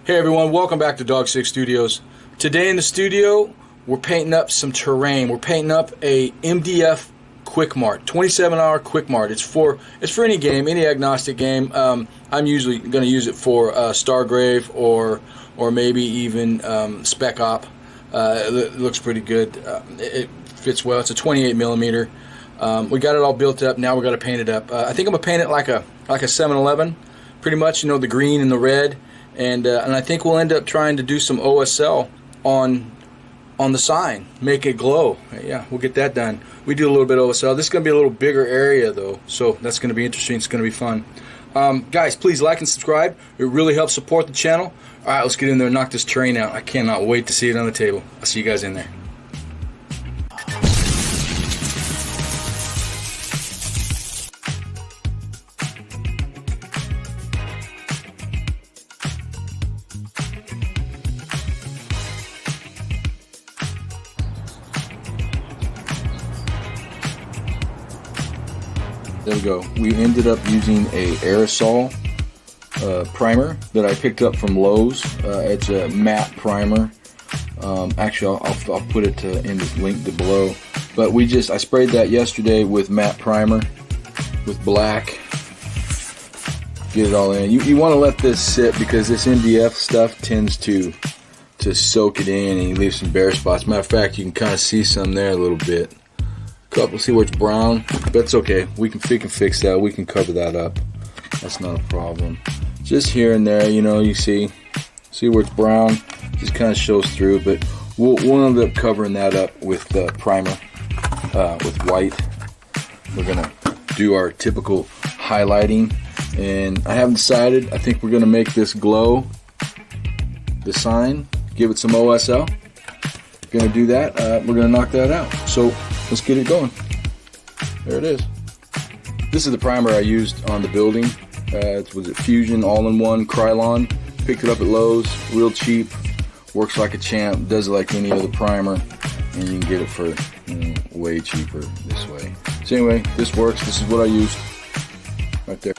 Hey everyone, welcome back to Dog Six Studios. Today in the studio, we're painting up some terrain. We're painting up a MDF Quickmart, 27-hour Quickmart. It's for any game, any agnostic game. I'm usually going to use it for Stargrave or maybe even Spec Op. It looks pretty good. It fits well. It's a 28 millimeter. We got it all built up. Now we got to paint it up. I think I'm gonna paint it like a 7-Eleven, pretty much. You know, the green and the red. And I think we'll end up trying to do some OSL on the sign, make it glow. Yeah, we'll get that done. We do a little bit of OSL. This is going to be a little bigger area though, so that's going to be interesting. It's going to be fun. Guys, please like and subscribe. It really helps support the channel. All right, let's get in there and knock this terrain out. I cannot wait to see it on the table. I'll see you guys in there. There we go. We ended up using a aerosol primer that I picked up from Lowe's. It's a matte primer. Actually, I'll put it in the link below. But I sprayed that yesterday with matte primer with black. Get it all in. You want to let this sit because this MDF stuff tends to soak it in and you leave some bare spots. Matter of fact, you can kind of see some there a little bit. See where it's brown. That's okay. We can fix that. We can cover that up. That's not a problem. Just here and there, you know, you see where it's brown. Just kind of shows through, but we'll end up covering that up with primer, with white. We're gonna do our typical highlighting, and I haven't decided. I think we're gonna make this glow. The sign, give it some OSL. Gonna do that. We're gonna knock that out. So let's get it going. There it is. This is the primer I used on the building. Was it Fusion All-in-One Krylon? Picked it up at Lowe's, real cheap. Works like a champ. Does it like any other primer, and you can get it for way cheaper this way. So anyway, this works. This is what I used right there.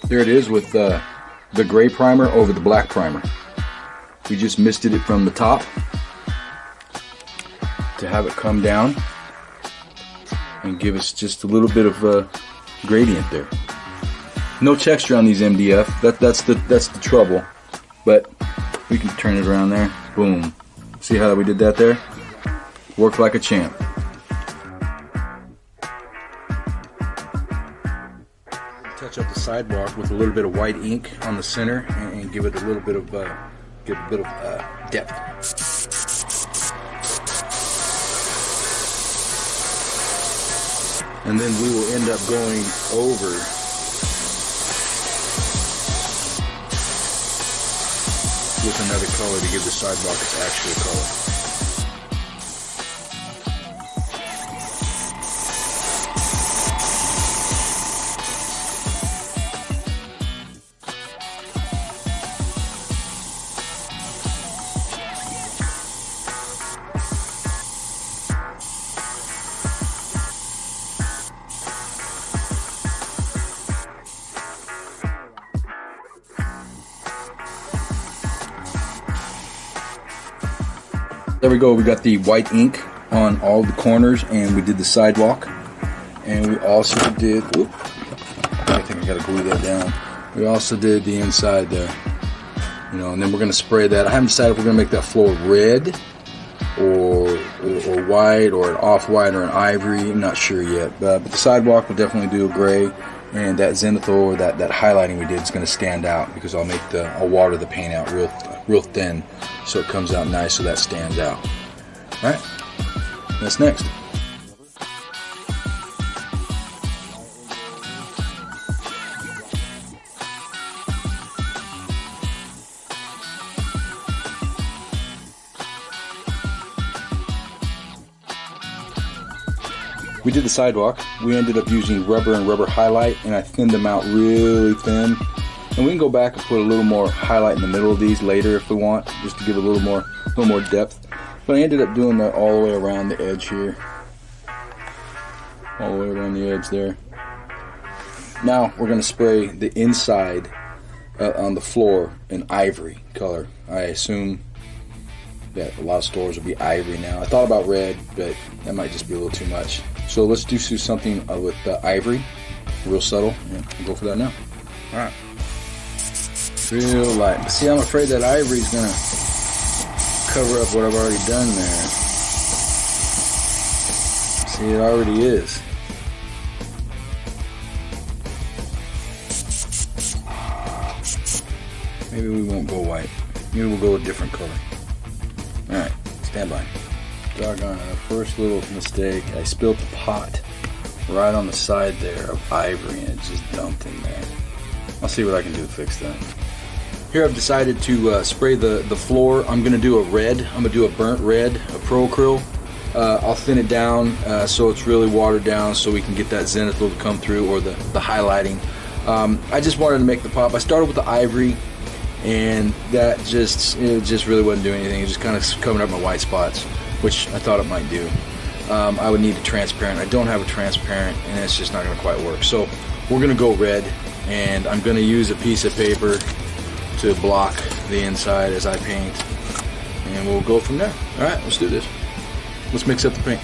There it is with the gray primer over the black primer. We just misted it from the top to have it come down and give us just a little bit of a gradient there. No texture on these MDF. That's the trouble. But we can turn it around there. Boom. See how we did that there? Worked like a champ. Touch up the sidewalk with a little bit of white ink on the center and give it a little bit of depth. And then we will end up going over with another color to give the sidewalk its actual color. There we go, we got the white ink on all the corners and we did the sidewalk. And we also did, I think I gotta glue that down. We also did the inside there. You know, and then we're gonna spray that. I haven't decided if we're gonna make that floor red or white or an off-white or an ivory. I'm not sure yet. But the sidewalk will definitely do a gray. and that zenithal, or that highlighting we did, is going to stand out because I'll water the paint out real thin so it comes out nice, so that stands out. All right, that's next. We did the sidewalk. We ended up using rubber and rubber highlight, and I thinned them out really thin. And we can go back and put a little more highlight in the middle of these later if we want, just to give it a little more depth. But I ended up doing that all the way around the edge here. All the way around the edge there. Now we're going to spray the inside on the floor in ivory color. I assume that a lot of stores will be ivory now. I thought about red, but that might just be a little too much. So let's do something with ivory, real subtle, and we'll go for that now. All right. Real light. See, I'm afraid that ivory is going to cover up what I've already done there. See, it already is. Maybe we won't go white. Maybe we'll go a different color. Alright, stand by. Doggone it, first little mistake. I spilled the pot right on the side there of ivory, and it just dumped in there. I'll see what I can do to fix that. Here I've decided to spray the floor. I'm going to do a red. I'm going to do a burnt red, a Pro Acryl. I'll thin it down so it's really watered down so we can get that zenithal to come through, or the highlighting. I just wanted to make the pop. I started with the ivory, and that just really wasn't doing anything. It was just kind of covering up my white spots, which I thought it might do. I would need a transparent. I don't have a transparent, and it's just not going to quite work. So we're going to go red, and I'm going to use a piece of paper to block the inside as I paint, and we'll go from there. All right, let's do this. Let's mix up the paint.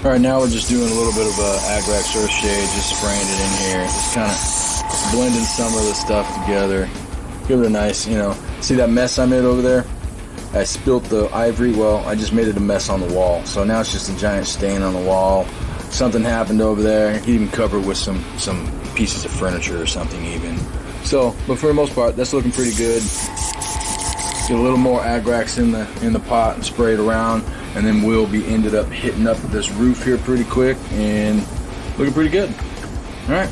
All right, now we're just doing a little bit of Agrax Earth Shade, just spraying it in here, just kind of blending some of the stuff together. Give it a nice, see that mess I made over there? I spilt the ivory. Well, I just made it a mess on the wall. So now it's just a giant stain on the wall. Something happened over there. He even covered with some pieces of furniture or something even. So, but for the most part, that's looking pretty good. Get a little more Agrax in the pot and spray it around, and then we'll be ended up hitting up this roof here pretty quick and looking pretty good. All right.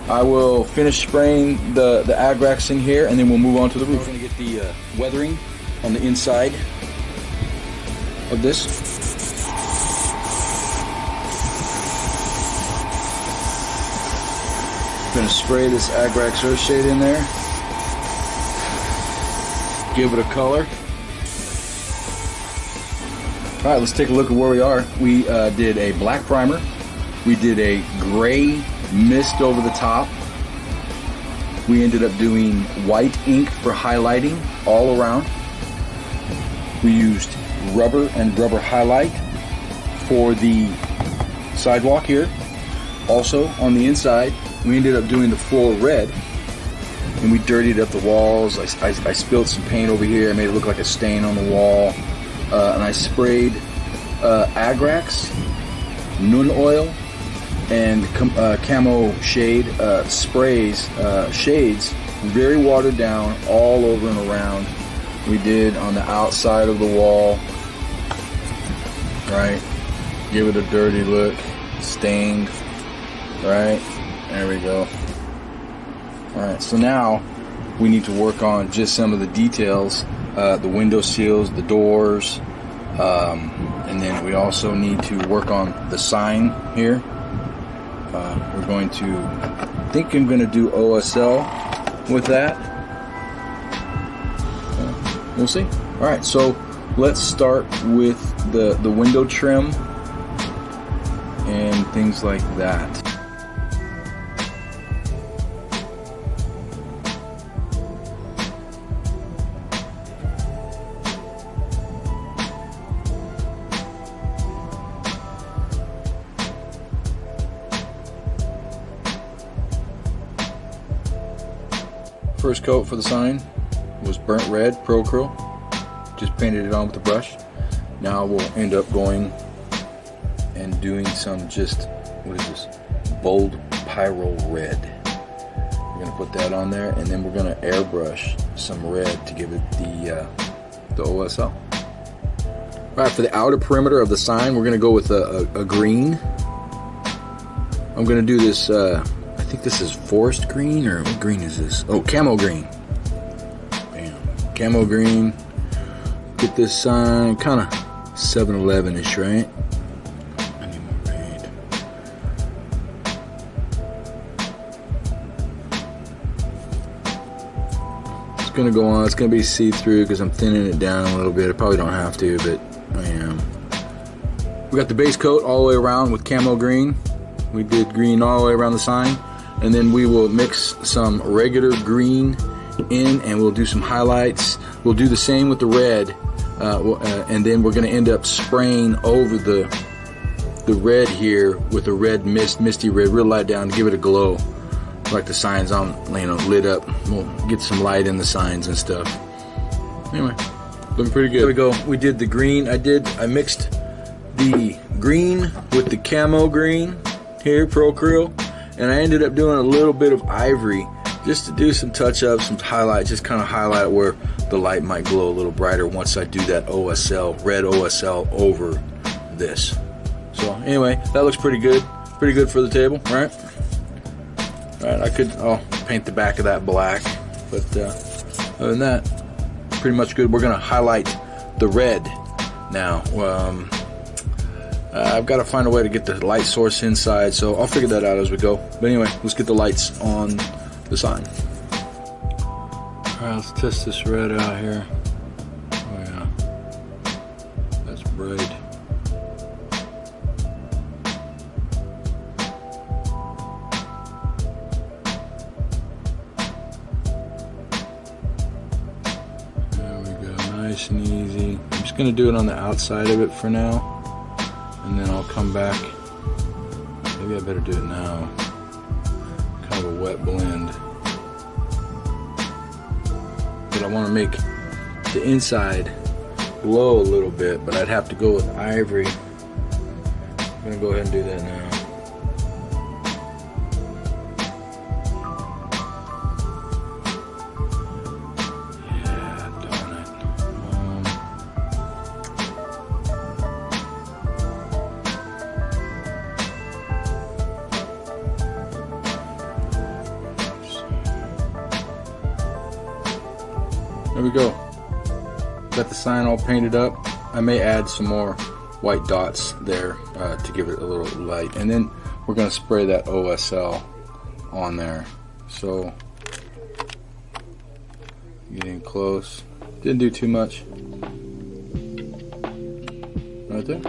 I will finish spraying the Agrax in here, and then we'll move on to the roof. We're going to get the weathering on the inside of this. I'm going to spray this Agrax Earth Shade in there. Give it a color. All right, let's take a look at where we are. We did a black primer. We did a gray mist over the top. We ended up doing white ink for highlighting all around. We used rubber and rubber highlight for the sidewalk here. Also on the inside, we ended up doing the floor red, and we dirtied up the walls. I spilled some paint over here. I made it look like a stain on the wall. And I sprayed Agrax, Nun oil, and camo shade shades, very watered down all over and around. We did on the outside of the wall, right? Give it a dirty look, stained, right? There we go. All right, so now we need to work on just some of the details, the window seals, the doors, and then we also need to work on the sign here. We're going to, I think I'm going to do OSL with that. We'll see. All right, so let's start with the window trim and things like that. first coat for the sign was burnt red, Pro Acryl. Just painted it on with the brush. Now we'll end up going and doing some just, what is this? Bold Pyro Red. We're gonna put that on there, and then we're gonna airbrush some red to give it the OSL. All right, for the outer perimeter of the sign, we're gonna go with a green. I'm gonna do this, I think this is forest green, or what green is this? Oh, camo green. Bam. Camo green. Get this sign kind of 7-Eleven-ish, right? I need more paint. It's gonna go on. It's gonna be see-through because I'm thinning it down a little bit. I probably don't have to, but I am. We got the base coat all the way around with camo green. We did green all the way around the sign, and then we will mix some regular green in, and we'll do some highlights. We'll do the same with the red, and then we're going to end up spraying over the red here with a red misty red, real light down to give it a glow, like the signs on, lit up. We'll get some light in the signs and stuff. Anyway, looking pretty good. There we go. We did the green. I mixed the green with the camo green here, Pro Acryl, and I ended up doing a little bit of ivory just to do some touch-ups, some highlight, just kind of highlight where the light might glow a little brighter once I do that OSL, red OSL over this. So anyway, that looks pretty good for the table, right? All right, I'll paint the back of that black, but other than that, pretty much good. We're gonna highlight the red now. I've got to find a way to get the light source inside, so I'll figure that out as we go. But anyway, let's get the lights on the sign. Alright, let's test this red out here. Oh yeah, that's bright. There we go, nice and easy. I'm just going to do it on the outside of it for now, and then I'll come back. Maybe I better do it now. Kind of a wet blend. But I want to make the inside glow a little bit, but I'd have to go with ivory. I'm going to go ahead and do that now. There we go. Got the sign all painted up. I may add some more white dots there to give it a little light. And then we're going to spray that OSL on there. So, getting close. Didn't do too much. Right there.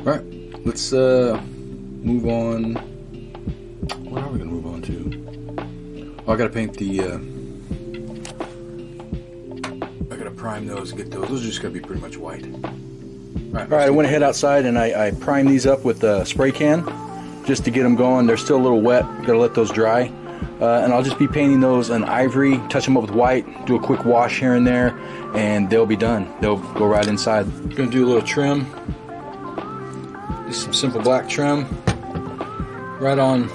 Alright, let's move on. What are we going to move on to? Oh, I got to paint the... prime those and get those. Those are just going to be pretty much white. Alright, I went ahead outside and I primed these up with a spray can just to get them going. They're still a little wet. Got to let those dry. And I'll just be painting those in ivory, touch them up with white, do a quick wash here and there, and they'll be done. They'll go right inside. Going to do a little trim. Just some simple black trim right on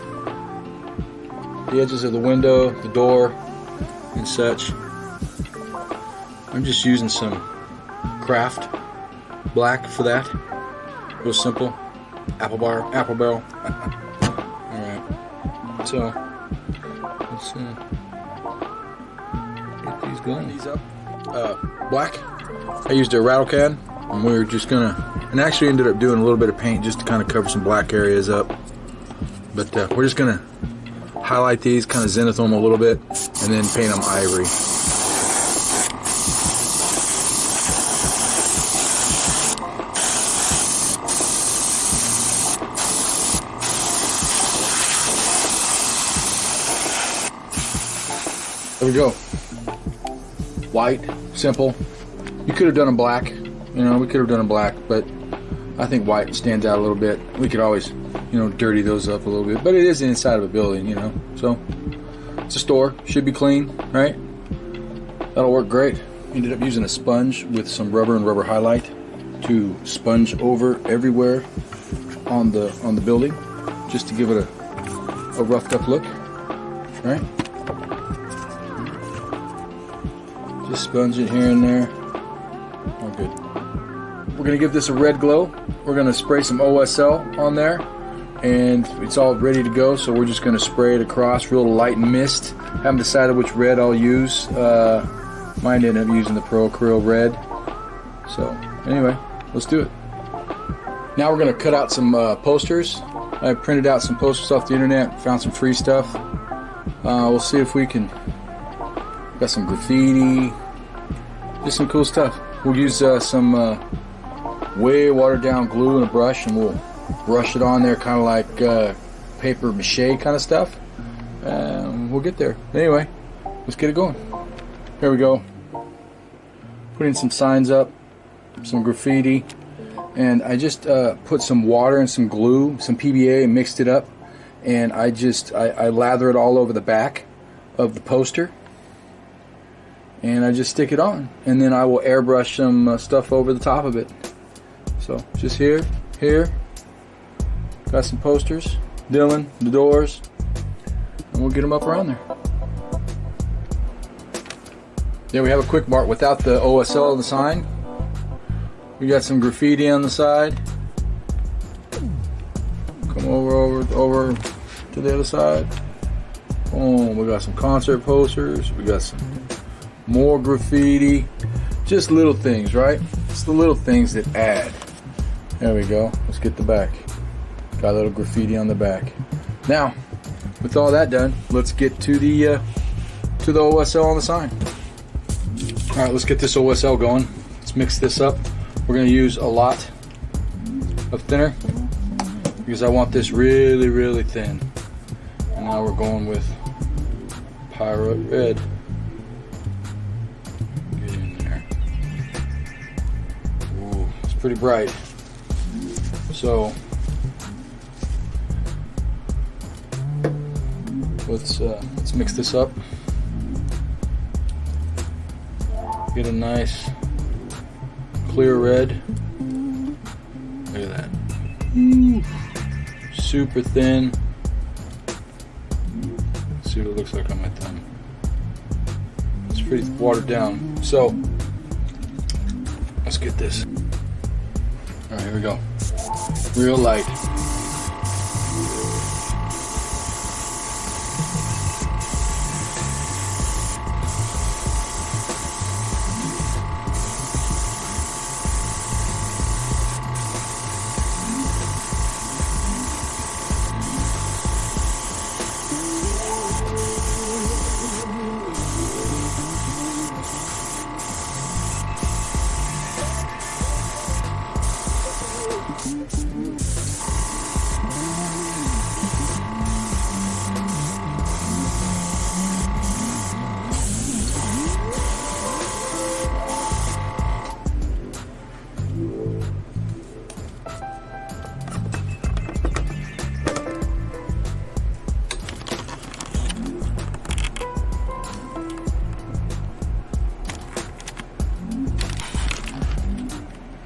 the edges of the window, the door, and such. I'm just using some craft black for that. Real simple. Apple barrel. Alright. So, let's get these going. These up. Black. I used a rattle can, and we were just gonna, and actually ended up doing a little bit of paint just to kind of cover some black areas up. But we're just gonna highlight these, kind of zenith them a little bit, and then paint them ivory. There we go. White, simple. You could have done them black. We could have done them black, but I think white stands out a little bit. We could always, dirty those up a little bit, but it is the inside of a building, so It's a store, should be clean, right? That'll work great. Ended up using a sponge with some rubber and rubber highlight to sponge over everywhere on the building, just to give it a roughed up look, right? Just sponge it here and there. All good. We're gonna give this a red glow. We're gonna spray some OSL on there, and it's all ready to go. So we're just gonna spray it across, real light mist. Haven't decided which red I'll use. Mine ended up using the Pyro Red. So anyway, let's do it. Now we're gonna cut out some posters. I printed out some posters off the internet, found some free stuff. We'll see if we can. Got some graffiti, just some cool stuff. We'll use some way watered down glue and a brush, and we'll brush it on there, kind of like paper mache kind of stuff. We'll get there. Anyway, let's get it going. Here we go. Putting some signs up, some graffiti, and I just put some water and some glue, some PBA, and mixed it up, and I lather it all over the back of the poster, and I just stick it on, and then I will airbrush some stuff over the top of it. So just here, got some posters, Dylan, the doors, and we'll get them up around there. There we have a Quickmart without the OSL on the sign. We got some graffiti on the side. Come over to the other side. Boom, we got some concert posters. We got some more graffiti. Just little things, right? It's the little things that add. There we go. Let's get the back. Got a little graffiti on the back. Now, with all that done, let's get to the OSL on the sign. All right, let's get this OSL going. Let's mix this up. We're going to use a lot of thinner because I want this really, really thin. And now we're going with Pyro Red. Get in there. Ooh, it's pretty bright. So let's mix this up. Get a nice clear red. Look at that. Ooh. Super thin. Let's see what it looks like on my thumb. It's pretty watered down. So let's get this. All right, here we go. Real light.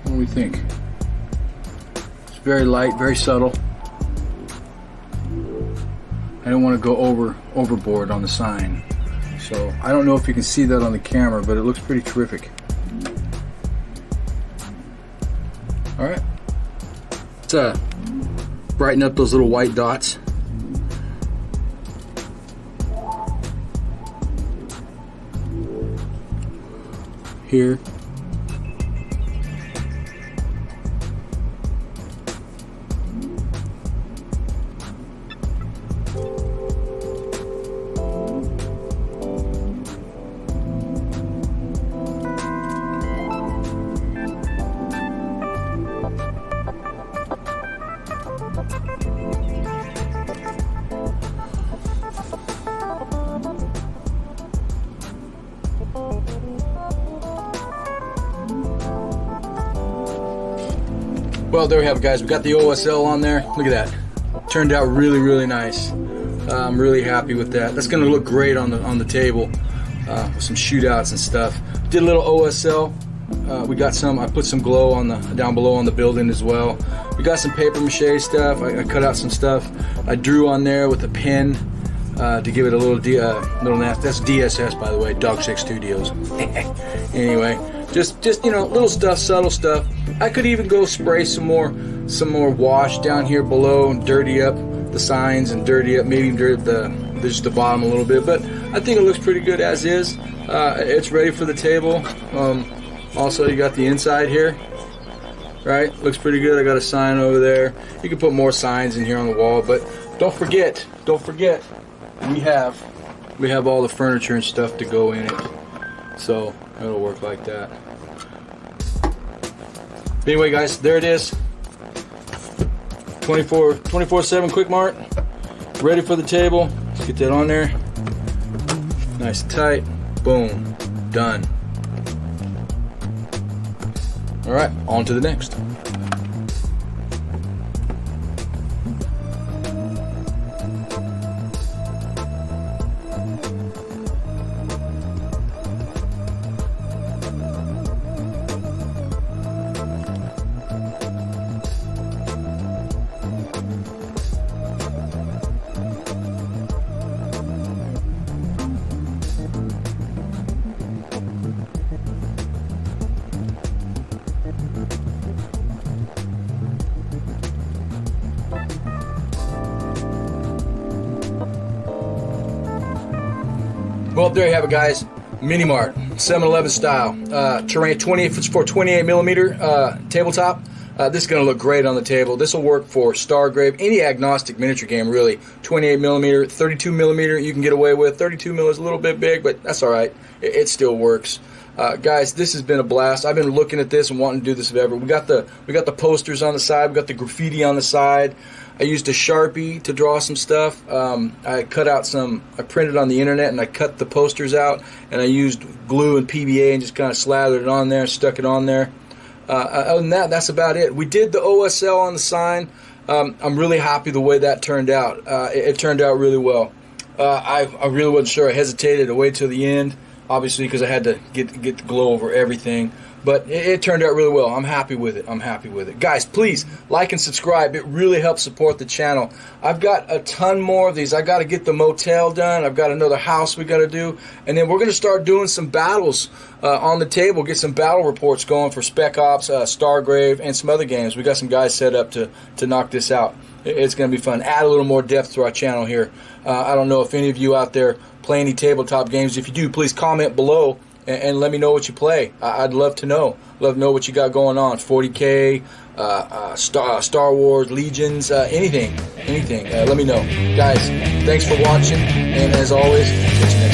What do we think? It's very light, very subtle. I don't want to go overboard on the sign. So I don't know if you can see that on the camera, but it looks pretty terrific. All right. Let's brighten up those little white dots. Here. Well, there we have it, guys. We got the OSL on there. Look at that. Turned out really, really nice. I'm really happy with that. That's going to look great on the table with some shootouts and stuff. Did a little OSL. We got some. I put some glow on down below on the building as well. We got some paper mache stuff. I cut out some stuff. I drew on there with a pen to give it a little nasty. That's DSS, by the way, Dogshake Studios. Anyway, just you know, little stuff, subtle stuff. I could even go spray some more wash down here below and dirty up the signs and dirty up, maybe even dirty up just the bottom a little bit. But I think it looks pretty good as is. It's ready for the table. Also, you got the inside here, right? Looks pretty good. I got a sign over there. You can put more signs in here on the wall, but don't forget, we have all the furniture and stuff to go in it. So it'll work like that. Anyway, guys, there it is. 24/7 Quickmart, ready for the table. Let's get that on there. Nice and tight. Boom. Done. All right, on to the next. Well, there you have it, guys. Mini Mart, 7-Eleven style. Terrain 28 millimeter tabletop. This is going to look great on the table. This will work for Stargrave, any agnostic miniature game, really. 28 millimeter, 32 millimeter, you can get away with. 32 mil is a little bit big, but that's all right. It still works. Guys, this has been a blast. I've been looking at this and wanting to do this forever. We got the posters on the side. We got the graffiti on the side. I used a Sharpie to draw some stuff. I printed on the internet and I cut the posters out, and I used glue and PVA and just kind of slathered it on there, stuck it on there. Other than that, that's about it. We did the OSL on the sign. I'm really happy the way that turned out. It turned out really well. I really wasn't sure. I hesitated to wait till the end, obviously, because I had to get the glow over everything. But it turned out really well. I'm happy with it. Guys, please like and subscribe. It really helps support the channel. I've got a ton more of these. I got to get the motel done. I've got another house we got to do. And then we're going to start doing some battles on the table. Get some battle reports going for Spec Ops, Stargrave, and some other games. We got some guys set up to knock this out. It's going to be fun. Add a little more depth to our channel here. I don't know if any of you out there play any tabletop games. If you do, please comment below and let me know what you play. I'd love to know. Love to know what you got going on. 40K, Star Wars, Legions, anything. Let me know. Guys, thanks for watching, and as always, catch you next time.